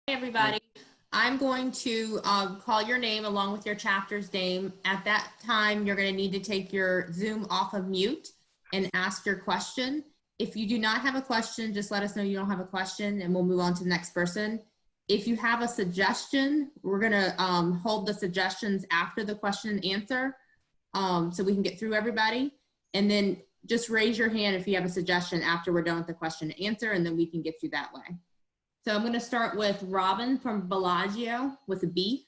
Hey everybody, I'm going to call your name along with your chapter's name. At that time, you're going to need to take your Zoom off of mute and ask your question. If you do not have a question, just let us know you don't have a question and we'll move on to the next person. If you have a suggestion, we're going to hold the suggestions after the question and answer so we can get through everybody. And then just raise your hand if you have a suggestion after we're done with the question and answer, and then we can get you that way. So I'm going to start with Robin from Bellagio with a B.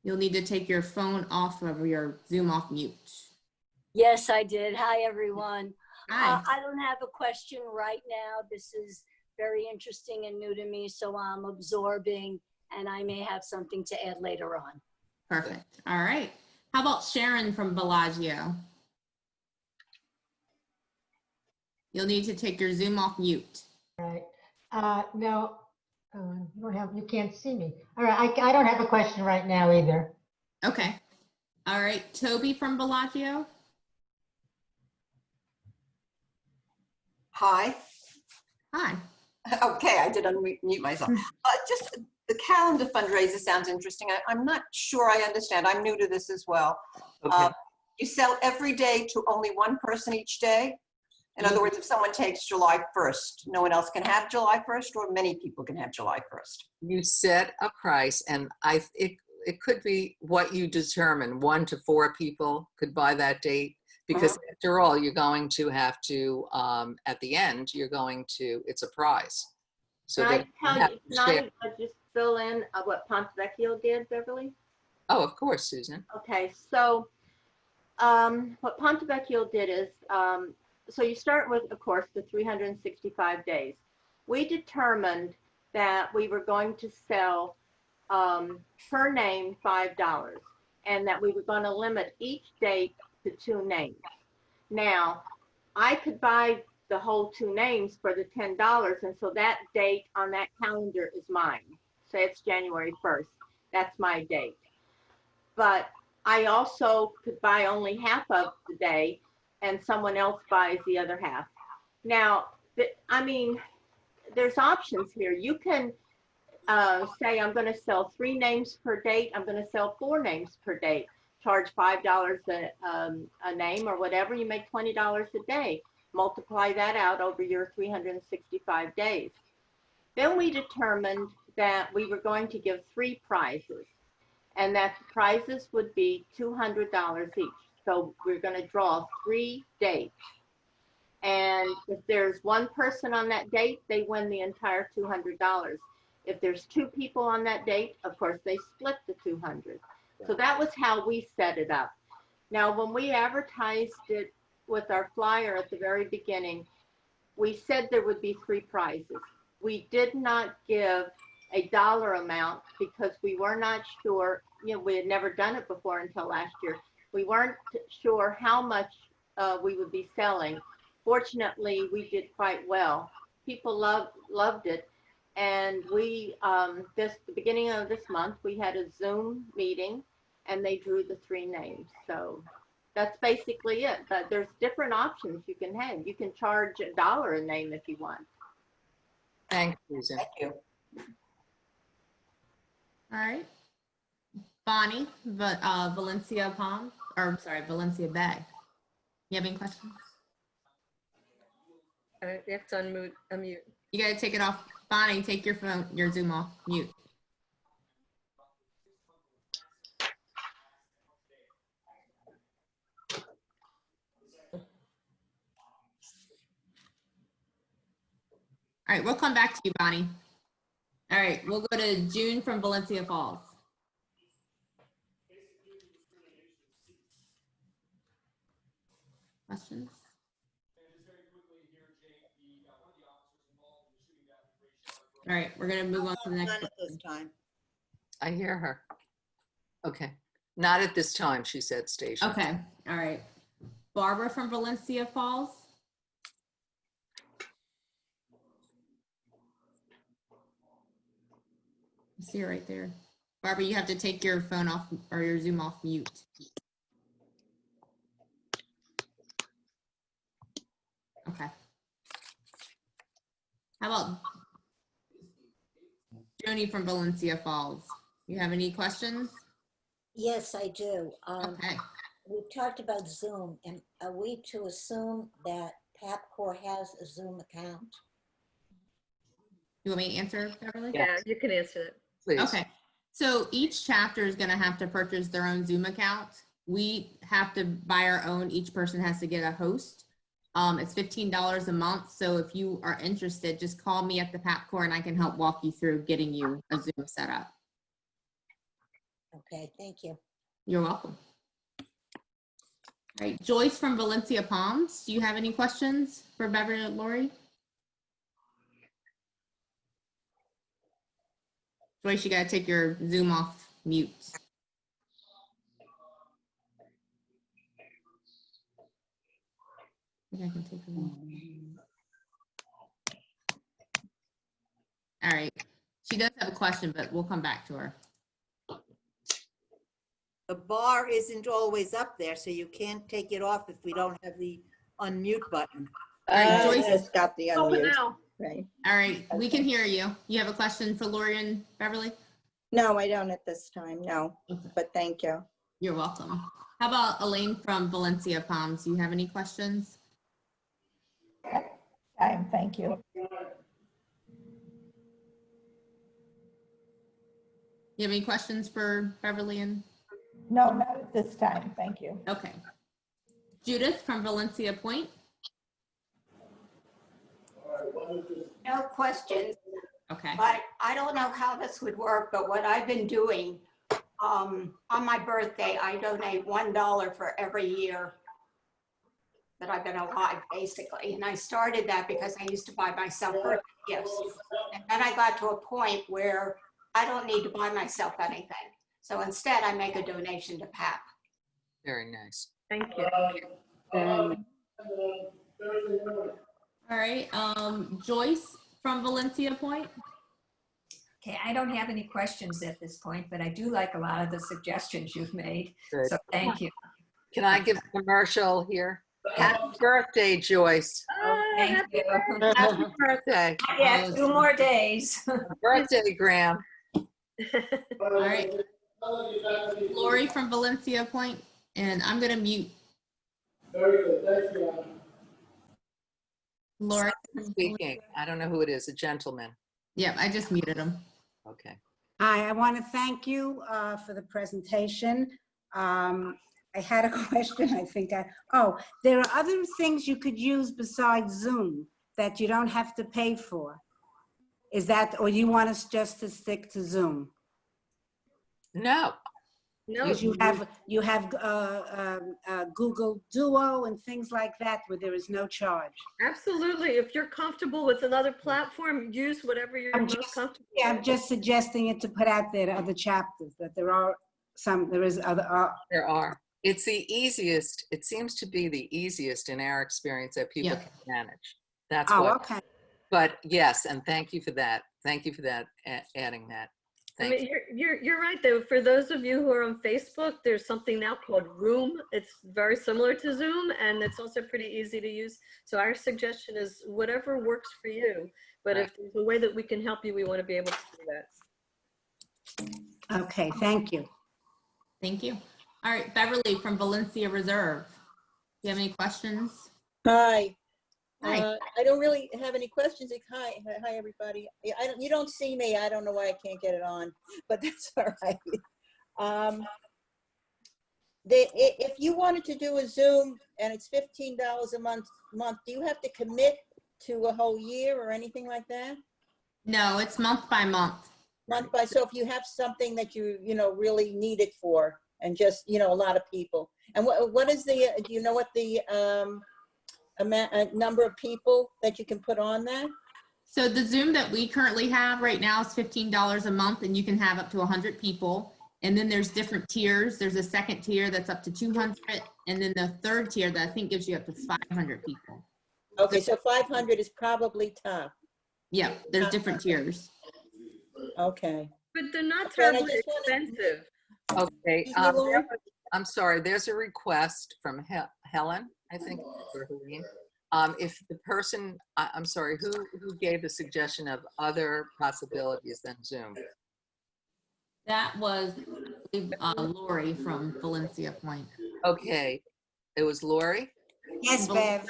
You'll need to take your phone off of your Zoom off mute. Yes, I did. Hi, everyone. Hi. I don't have a question right now. This is very interesting and new to me, so I'm absorbing, and I may have something to add later on. Perfect. All right. How about Sharon from Bellagio? You'll need to take your Zoom off mute. All right. No, you can't see me. All right. I don't have a question right now either. Okay. All right. Toby from Bellagio. Hi. Hi. Okay, I did unmute myself. Just the calendar fundraiser sounds interesting. I'm not sure I understand. I'm new to this as well. Okay. You sell every day to only one person each day? In other words, if someone takes July 1st, no one else can have July 1st, or many people can have July 1st? You set a price, and it could be what you determine. 1 to 4 people could buy that date, because after all, you're going to have to, at the end, it's a prize. So Can I just fill in what Ponte Vecchio did, Beverly? Oh, of course, Susan. Okay, so what Ponte Vecchio did is, so you start with, of course, the 365 days. We determined that we were going to sell per name $5, and that we were going to limit each date to 2 names. Now, I could buy the whole 2 names for the $10, and so that date on that calendar is mine. Say it's January 1st. That's my date. But I also could buy only half of the day, and someone else buys the other half. Now, I mean, there's options here. You can say, I'm going to sell 3 names per date. I'm going to sell 4 names per date. Charge $5 a name or whatever. You make $20 a day. Multiply that out over your 365 days. Then we determined that we were going to give 3 prizes, and that the prizes would be $200 each. So we're going to draw 3 dates. And if there's 1 person on that date, they win the entire $200. If there's 2 people on that date, of course, they split the $200. So that was how we set it up. Now, when we advertised it with our flyer at the very beginning, we said there would be 3 prizes. We did not give a dollar amount because we were not sure, we had never done it before until last year. We weren't sure how much we would be selling. Fortunately, we did quite well. People loved it. And we, the beginning of this month, we had a Zoom meeting, and they drew the 3 names. So that's basically it. But there's different options you can have. You can charge $1 a name if you want. Thanks, Susan. Thank you. All right. Bonnie, Valencia Bay. You have any questions? You have to unmute. You got to take it off. Bonnie, take your phone, your Zoom off mute. All right, we'll come back to you, Bonnie. All right, we'll go to June from Valencia Falls. Questions? All right, we're going to move on to the next None at this time. I hear her. Okay. Not at this time, she said, Stacia. Okay, all right. Barbara from Valencia Falls. I see her right there. Barbara, you have to take your phone off or your Zoom off mute. Okay. How about Tony from Valencia Falls. You have any questions? Yes, I do. Okay. We've talked about Zoom, and are we to assume that PAPCOR has a Zoom account? You want me to answer, Beverly? Yeah, you can answer it. Please. Okay. So each chapter is going to have to purchase their own Zoom account. We have to buy our own. Each person has to get a host. It's $15 a month. So if you are interested, just call me at the PAPCOR and I can help walk you through getting you a Zoom set up. Okay, thank you. You're welcome. All right, Joyce from Valencia Palms. Do you have any questions for Beverly and Lori? Joyce, you gotta take your Zoom off mute. I think I can take it off. All right, she does have a question, but we'll come back to her. The bar isn't always up there, so you can't take it off if we don't have the unmute button. All right, Joyce. Just got the Open unmute, now. right? All right, we can hear you. You have a question for Lori and Beverly? No, I don't at this time, no, Okay. but thank you. You're welcome. How about Elaine from Valencia Palms? Do you have any questions? Thank you. You have any questions for Beverly and? No, not at this time. Thank you. Okay. Judith from Valencia Point. No questions, Okay. but I don't know how this would work, but what I've been doing, on my birthday, I donate $1 for every year that I've been alive, basically. And I started that because I used to buy myself birthday gifts. And then I got to a point where I don't need to buy myself anything. So instead, I make a donation to PAP. Very nice. Thank you. All right. Joyce from Valencia Point. Okay, I don't have any questions at this point, but I do like a lot of the suggestions you've made. Good. So thank you. Can I give a commercial here? Happy birthday, Joyce. Thank you. Happy birthday. Yeah, 2 more days. Birthday, Graham. All right. Lori from Valencia Point, and I'm going to mute. Very good. Thanks, Brianna. Lori. Speaking. I don't know who it is, a gentleman. Yeah, I just muted him. Okay. Hi, I want to thank you for the presentation. I had a question, I think. There are other things you could use besides Zoom that you don't have to pay for. Is that, or you want us just to stick to Zoom? No. No. Because you have Google Duo and things like that where there is no charge. Absolutely. If you're comfortable with another platform, use whatever you're most comfortable with. I'm just suggesting it to put out there to other chapters that there are some, there is other. There are. It's the easiest. It seems to be the easiest in our experience that people can manage. That's what. Okay. But yes, and thank you for that. Thank you for that, adding that. I mean, you're right though. For those of you who are on Facebook, there's something now called Room. It's very similar to Zoom, and it's also pretty easy to use. So our suggestion is whatever works for you. But if there's a way that we can help you, we want to be able to do that. Okay, thank you. Thank you. All right, Beverly from Valencia Reserve. Do you have any questions? Hi. Hi. I don't really have any questions. Hi, everybody. You don't see me. I don't know why I can't get it on, but that's all right. If you wanted to do a Zoom and it's $15 a month, do you have to commit to a whole year or anything like that? No, it's month by month. Month by. So if you have something that you really need it for, and just a lot of people, and what is the? Do you know what the number of people that you can put on that? So the Zoom that we currently have right now is $15 a month, and you can have up to 100 people. And then there's different tiers. There's a second tier that's up to 200, and then the third tier that I think gives you up to 500 people. Okay, so 500 is probably top. Yeah, there's different tiers. Okay. But they're not terribly expensive. Okay. I'm sorry. There's a request from Helen, I think, or Helene. If the person, I'm sorry, who gave the suggestion of other possibilities than Zoom? That was Lori from Valencia Point. Okay, it was Lori? Yes, Bev,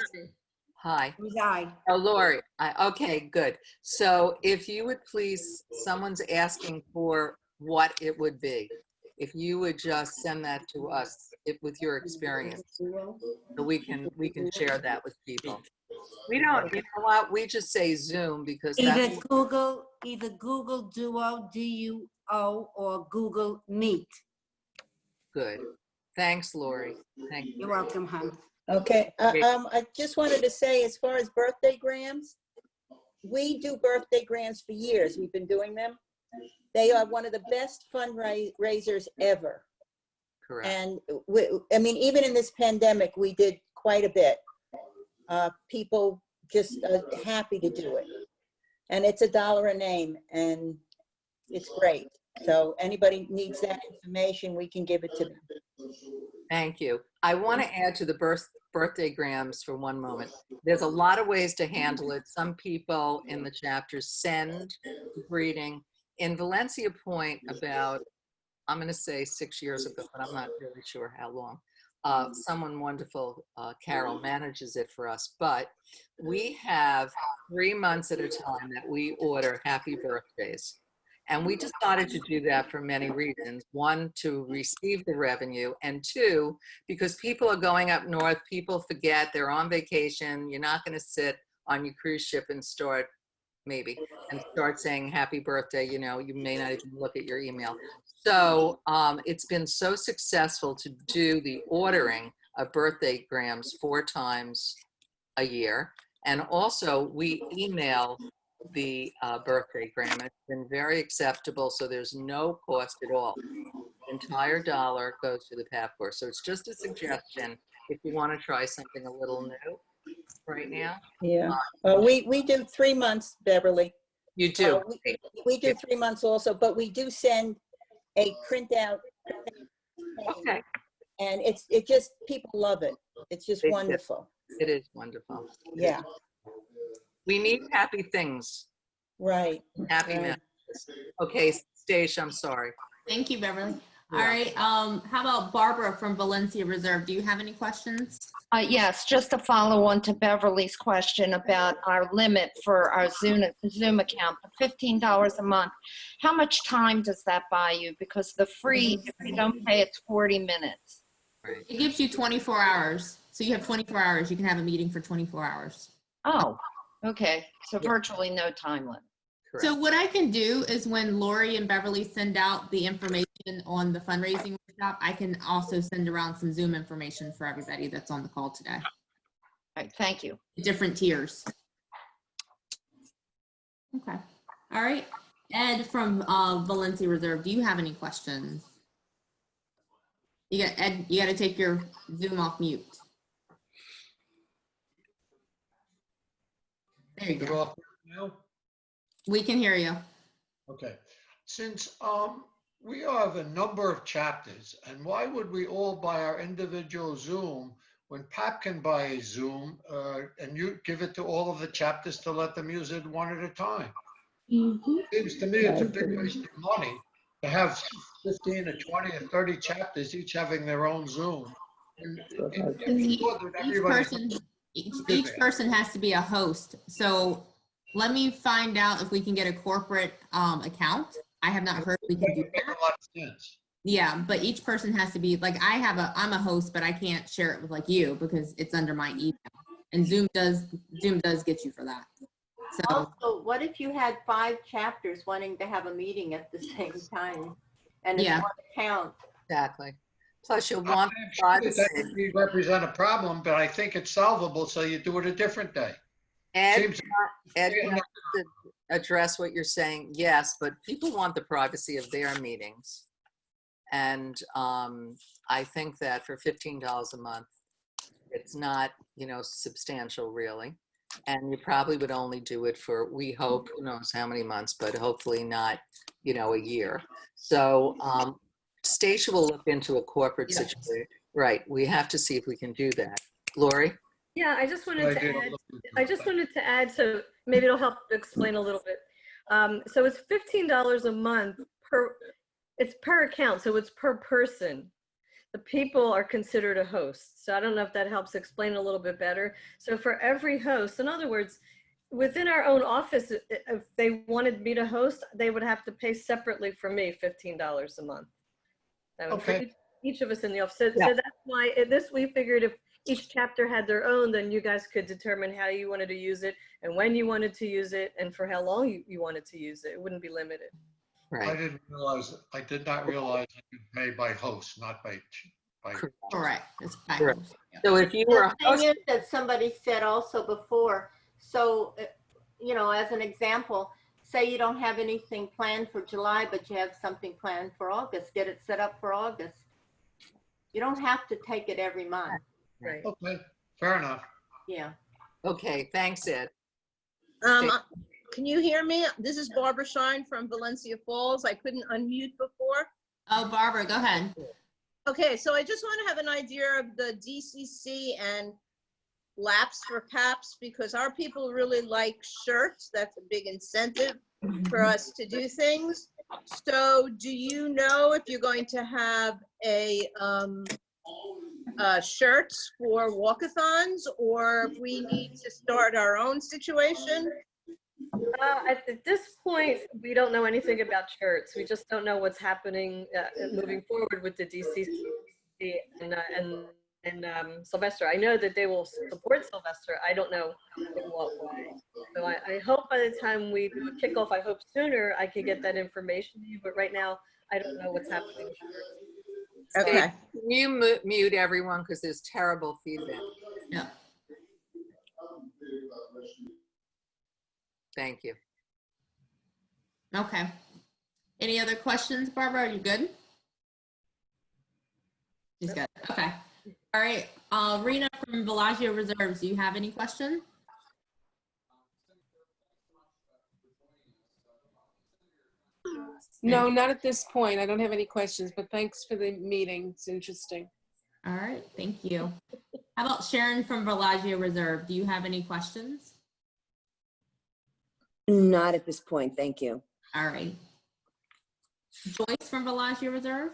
Hi. it was I. Oh, Lori, okay, good. So if you would please, someone's asking for what it would be. If you would just send that to us with your experience, so we can share that with people. We don't, you know what, we just say Zoom because Either that's Google Duo, DUO, or Google Meet. good. Thanks, Lori. Thank you. You're welcome, hon. Okay, I just wanted to say, as far as birthday grams, we do birthday grams for years. We've been doing them. They are one of the best fundraisers ever. Correct. And I mean, even in this pandemic, we did quite a bit. People just happy to do it. And it's $1 a name, and it's great. So anybody needs that information, we can give it to them. Thank you. I want to add to the birthday grams for one moment. There's a lot of ways to handle it. Some people in the chapters send greeting. In Valencia Point, about, I'm going to say 6 years ago, but I'm not really sure how long, someone wonderful, Carol, manages it for us. But we have 3 months at a time that we order happy birthdays. And we decided to do that for many reasons. One, to receive the revenue, and two, because people are going up north, people forget, they're on vacation. You're not going to sit on your cruise ship and start saying happy birthday. You know, you may not even look at your email. So it's been so successful to do the ordering of birthday grams 4 times a year. And also we email the birthday gram. It's been very acceptable, so there's no cost at all. The entire dollar goes to the PAP course. So it's just a suggestion if you want to try something a little new right now. Yeah. We do 3 months, Beverly. You do. We do 3 months also, but we do send a printout. Okay. And it just, people love it. It's just wonderful. It is wonderful. Yeah. We need happy things. Right. Happiness. Okay, Stacia, I'm sorry. Thank you, Beverly. Yeah. All right. How about Barbara from Valencia Reserve? Do you have any questions? Yes, just to follow on to Beverly's question about our limit for our Zoom account, $15 a month. How much time does that buy you? Because the free, if you don't pay, it's 40 minutes. Right. It gives you 24 hours. So you have 24 hours. You can have a meeting for 24 hours. Oh, okay. So virtually no time limit. Correct. So what I can do is when Lori and Beverly send out the information on the fundraising workshop, I can also send around some Zoom information for everybody that's on the call today. All right, thank you. Different tiers. Okay. All right. Ed from Valencia Reserve, do you have any questions? Ed, you got to take your Zoom off mute. There you go. Now? We can hear you. Okay. Since we have a number of chapters, and why would we all buy our individual Zoom when PAP can buy a Zoom and you give it to all of the chapters to let them use it one at a time? Seems to me it's a big waste of money to have 15 or 20 or 30 chapters, each having their own Zoom. And each person has to be a host. So let me find out if we can get a corporate account. I have not heard we can do that. A lot of sense. Yeah, but each person has to be like, I'm a host, but I can't share it with like you because it's under my email. And Zoom does get you for that. So Also, what if you had 5 chapters wanting to have a meeting at the same time? And it's Yeah. one account. Exactly. Plus you'll want That would represent a problem, but I think it's solvable, so you do it a different day. Ed, can I address what you're saying? Yes, but people want the privacy of their meetings. And I think that for $15 a month, it's not, substantial really. And you probably would only do it for, we hope, who knows how many months, but hopefully not, a year. So Stacia will look into a corporate situation. Right, we have to see if we can do that. Lori? Yeah, I just wanted to idea. add, so maybe it'll help explain a little bit. So it's $15 a month it's per account, so it's per person. The people are considered a host. So I don't know if that helps explain a little bit better. So for every host, in other words, within our own office, if they wanted me to host, they would have to pay separately for me $15 a month. That would for Okay. each of us in the office. So, Yeah. so that's why we figured if each chapter had their own, then you guys could determine how you wanted to use it and when you wanted to use it and for how long you wanted to use it. It wouldn't be limited. I did not realize I could pay by host, not by. Correct. It's by Correct. host. Yeah. So if you were The thing is that somebody said also before, so, you know, as an example, say you don't have anything planned for July, but you have something planned for August, get it set up for August. You don't have to take it every month. Right. Okay, fair enough. Yeah. Okay, thanks, Ed. Can you hear me? This is Barbara Shine from Valencia Falls. I couldn't unmute before. Oh, Barbara, go ahead. Okay, so I just want to have an idea of the DCC and laps for PAPS because our people really like shirts. That's a big incentive for us to do things. So do you know if you're going to have a shirts for walkathons or if we need to start our own situation? At this point, we don't know anything about shirts. We just don't know what's happening moving forward with the DCC and Sylvester. I know that they will support Sylvester. I don't know in what way. So I hope by the time we do a kickoff, I hope sooner I can get that information to you. But right now, I don't know what's happening with shirts. Okay. Can you mute everyone because there's terrible feedback? Yeah. Thank you. Okay. Any other questions, Barbara? Are you good? She's good. Okay. All right. Rena from Bellagio Reserves, do you have any questions? No, not at this point. I don't have any questions, but thanks for the meeting. It's interesting. All right. Thank you. How about Sharon from Bellagio Reserve? Do you have any questions? Not at this point, thank you. All right. Joyce from Bellagio Reserve?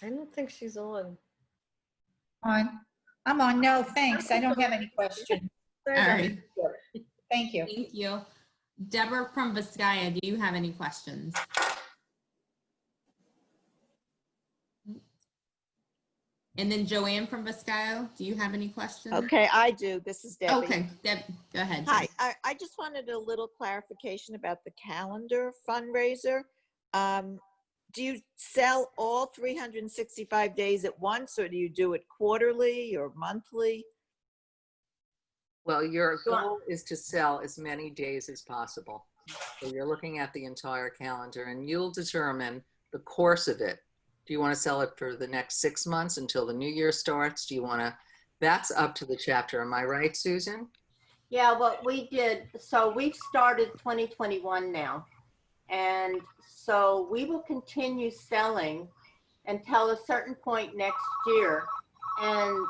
I don't think she's on. I'm on. No, thanks. I don't have any questions. All right. Thank you. Thank you. Deborah from Vizcaya, do you have any questions? And then Joanne from Vizcaya, do you have any questions? Okay, I do. This is Debbie. Okay, Deb, go ahead. Hi, I just wanted a little clarification about the calendar fundraiser. Do you sell all 365 days at once, or do you do it quarterly or monthly? Well, your goal is to sell as many days as possible. So you're looking at the entire calendar and you'll determine the course of it. Do you want to sell it for the next 6 months until the new year starts? Do you want to, that's up to the chapter. Am I right, Susan? Yeah, what we did, so we've started 2021 now. And so we will continue selling until a certain point next year. And,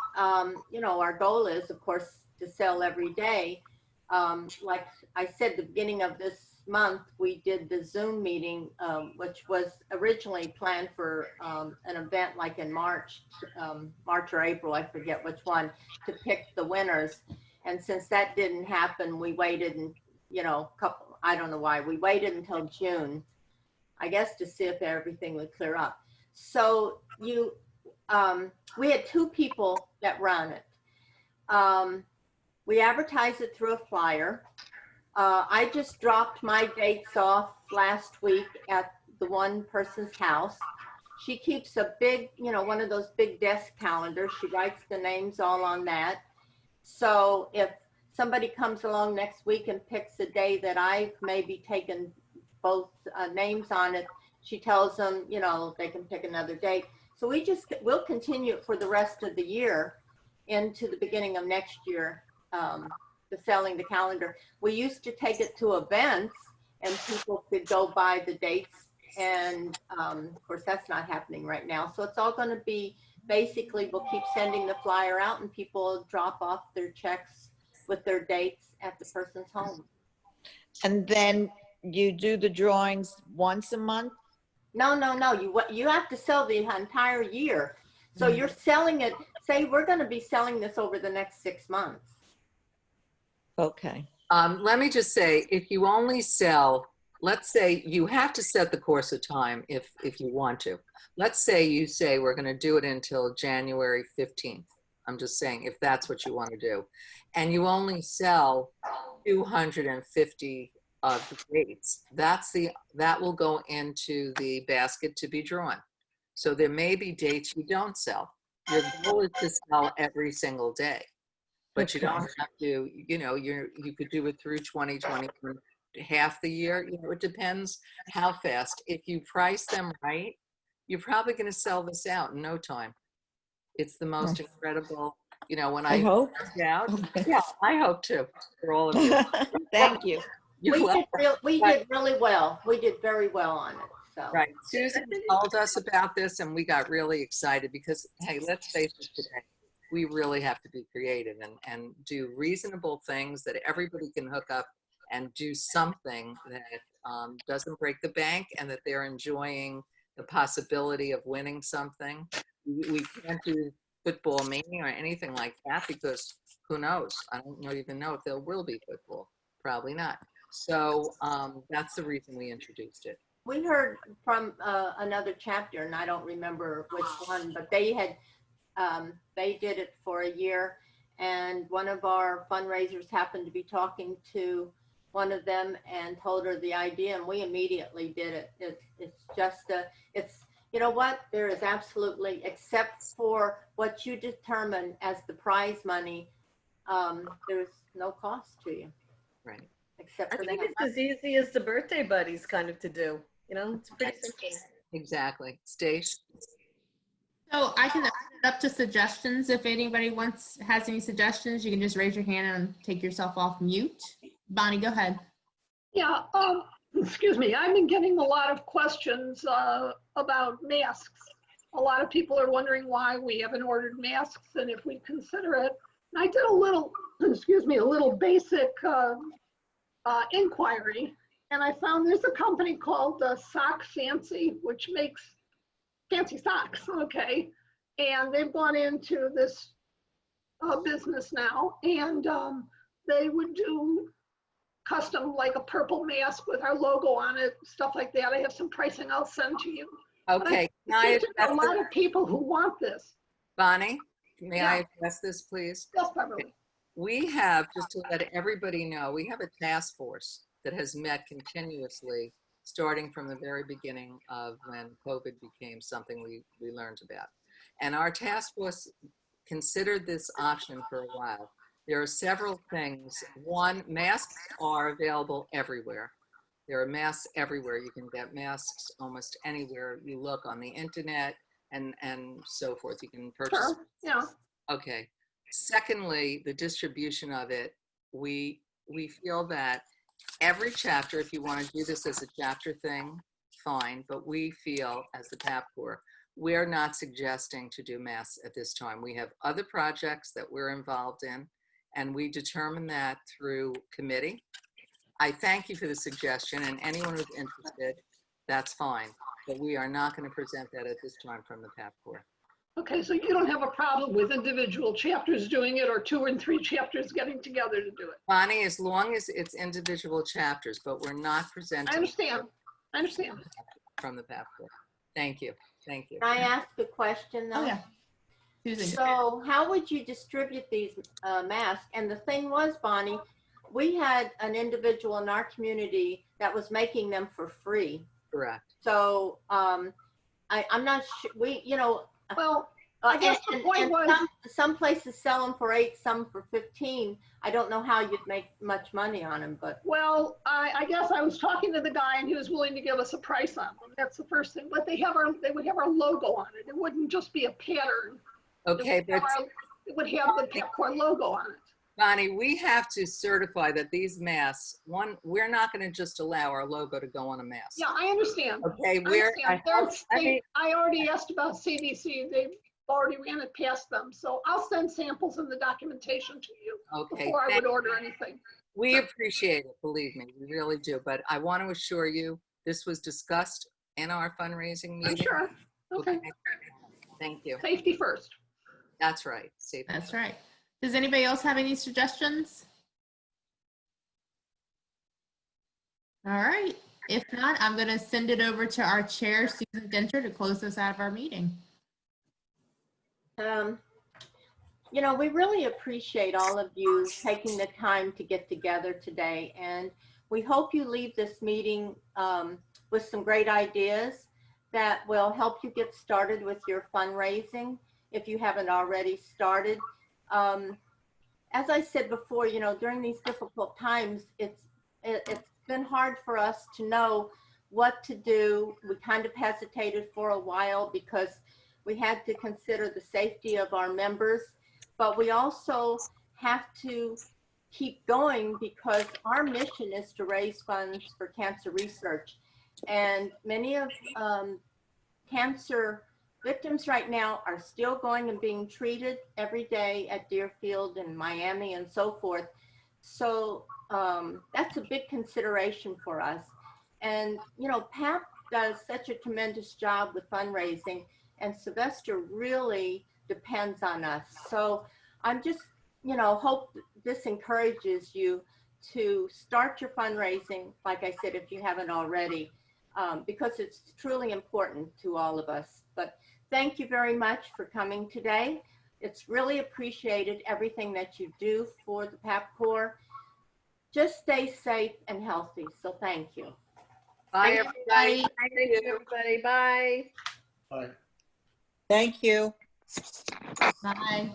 you know, our goal is, of course, to sell every day. Like I said, the beginning of this month, we did the Zoom meeting, which was originally planned for an event like in March or April, I forget which one, to pick the winners. And since that didn't happen, we waited and, you know, I don't know why, we waited until June, I guess, to see if everything would clear up. So we had 2 people that run it. We advertise it through a flyer. I just dropped my dates off last week at the one person's house. She keeps a big, you know, one of those big desk calendars. She writes the names all on that. So if somebody comes along next week and picks a day that I've maybe taken both names on it, she tells them, you know, they can pick another date. So we'll continue it for the rest of the year into the beginning of next year, the selling the calendar. We used to take it to events and people could go by the dates. And of course, that's not happening right now. So it's all going to be basically we'll keep sending the flyer out and people drop off their checks with their dates at the person's home. And then you do the drawings once a month? No, you have to sell the entire year. So you're selling it, say we're going to be selling this over the next 6 months. Okay. Let me just say, if you only sell, let's say you have to set the course of time if you want to. Let's say you say we're going to do it until January 15th. I'm just saying if that's what you want to do. And you only sell 250 of the dates, that will go into the basket to be drawn. So there may be dates you don't sell. Your goal is to sell every single day, but you don't have to, you could do it through 2021, half the year. It depends how fast. If you price them right, you're probably going to sell this out in no time. It's the most incredible, when I hope. Out. Yeah, I hope too, for all of you. Thank you. We did really well. We did very well on it. So. Right. Susan told us about this and we got really excited because, hey, let's face it today, we really have to be creative and do reasonable things that everybody can hook up and do something that doesn't break the bank and that they're enjoying the possibility of winning something. We can't do football meeting or anything like that because who knows? I don't even know if there will be football. Probably not. So that's the reason we introduced it. We heard from another chapter, and I don't remember which one, but they did it for a year, and one of our fundraisers happened to be talking to one of them and told her the idea, and we immediately did it. It's just you know what? There is absolutely, except for what you determine as the prize money, there's no cost to you. Right. Except I for think that. it's as easy as the birthday buddies kind of to do. It's pretty simple. Exactly. Stace? So I can open it up to suggestions. If anybody has any suggestions, you can just raise your hand and take yourself off mute. Bonnie, go ahead. Yeah, excuse me. I've been getting a lot of questions about masks. A lot of people are wondering why we haven't ordered masks and if we consider it. And I did a little, a little basic inquiry, and I found there's a company called Sock Fancy, which makes fancy socks, okay? And they've gone into this business now, and they would do custom, like a purple mask with our logo on it, stuff like that. I have some pricing I'll send to you. Okay. There's a lot of people who want this. Bonnie, may I address this, please? Yes, Beverly. We have, just to let everybody know, we have a task force that has met continuously starting from the very beginning of when COVID became something we learned about. And our task force considered this option for a while. There are several things. One, masks are available everywhere. There are masks everywhere. You can get masks almost anywhere you look on the internet and so forth. You can purchase. Sure. Yeah. Okay. Secondly, the distribution of it, we feel that every chapter, if you want to do this as a chapter thing, fine, but we feel as the PAP Corps, we're not suggesting to do masks at this time. We have other projects that we're involved in, and we determine that through committee. I thank you for the suggestion, and anyone who's interested, that's fine, but we are not going to present that at this time from the PAP Corps. Okay, so you don't have a problem with individual chapters doing it or 2 and 3 chapters getting together to do it? Bonnie, as long as it's individual chapters, but we're not presenting. I understand. I understand. From the PAP Corps. Thank you. Thank you. Can I ask a question though? Oh, yeah. Susan. So how would you distribute these masks? And the thing was, Bonnie, we had an individual in our community that was making them for free. Correct. So I'm not sure, well, I guess the point was some places sell them for 8, some for 15. I don't know how you'd make much money on them, but. Well, I guess I was talking to the guy and he was willing to give us a price on them. That's the first thing. But they would have our logo on it. It wouldn't just be a pattern. Okay, it would have the PAP Corps logo on it. Bonnie, we have to certify that these masks, we're not going to just allow our logo to go on a mask. Yeah, I understand. Okay, I already asked about CDC. already ran it past them. So I'll send samples and the documentation to you Okay, before I thank would order anything. We appreciate it, believe me, we really do. But I want to assure you, this was discussed in our fundraising I'm meeting. sure. Okay. Thank you. Safety first. That's right. Safety That's first. right. Does anybody else have any suggestions? All right. If not, I'm going to send it over to our chair, Susan Denter, to close us out of our meeting. You know, we really appreciate all of you taking the time to get together today. And we hope you leave this meeting with some great ideas that will help you get started with your fundraising if you haven't already started. As I said before, you know, during these difficult times, it's been hard for us to know what to do. We kind of hesitated for a while because we had to consider the safety of our members, but we also have to keep going because our mission is to raise funds for cancer research. And many of cancer victims right now are still going and being treated every day at Deerfield and Miami and so forth. So that's a big consideration for us. And, you know, PAP does such a tremendous job with fundraising, and Sylvester really depends on us. So I'm just, you know, hope this encourages you to start your fundraising, like I said, if you haven't already, because it's truly important to all of us. But thank you very much for coming today. It's really appreciated, everything that you do for the PAP Corps. Just stay safe and healthy. So thank you. Bye, everybody. Thank you, everybody. Bye. Bye. Thank you. Bye.